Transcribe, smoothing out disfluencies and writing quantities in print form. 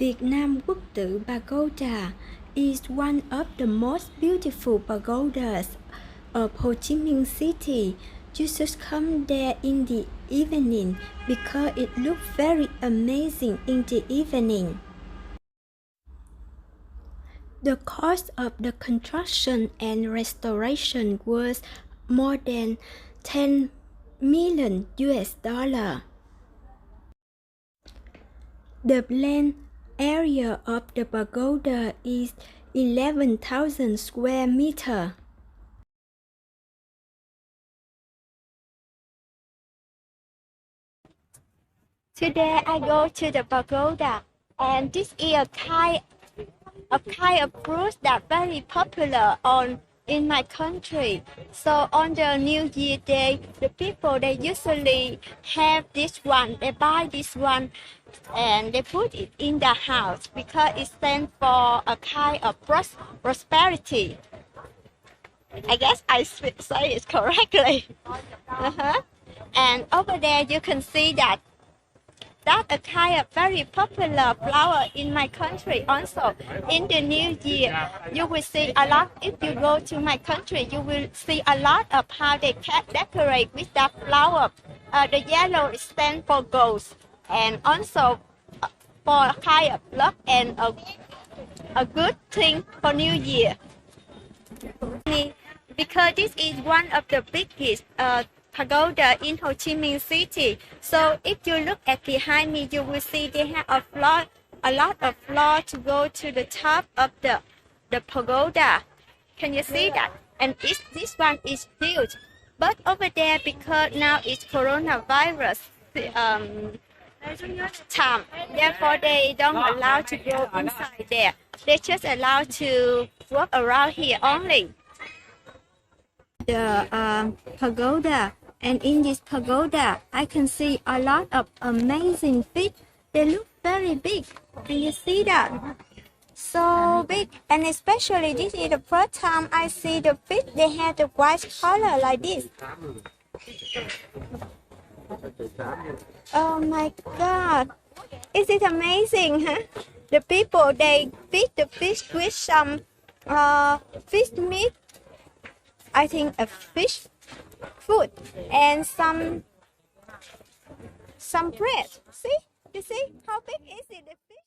Viet Nam Quoc Tu Pagoda is one of the most beautiful pagodas of Ho Chi Minh City. You should come there in the evening because it looks very amazing in the evening. The cost of the construction and restoration was more than 10 million US dollar. The land area of the pagoda is 11,000 square meters. Today I go to the pagoda, and this is a kind of fruit that very popular in my country. So on the New Year Day, the people they usually have this one. They buy this one, and they put it in the house because it stands for a kind of prosperity. I guess I say it correctly. And over there you can see that a kind of very popular flower in my country. Also, in the new year, you will see a lot. If you go to my country, you will see a lot of how they can decorate with that flower. The yellow stands for ghost, and also for a kind of luck and a good thing for New Year. Because this is one of the biggest pagoda in Ho Chi Minh City. So if you look at behind me, you will see they have a lot of floor to go to the top of the pagoda. Can you see that? And this one is huge. But over there, because now it's coronavirus time, therefore they don't allow to go inside there. They just allow to walk around here only. The pagoda, and in this pagoda I can see a lot of amazing fish. They look very big. Can you see that? So big, and especially this is the first time I see the fish. They have the white color like this. Oh my God, is it amazing, huh? The people they feed the fish with some fish meat, I think a fish food, and some bread. See? You see how big is it? The fish?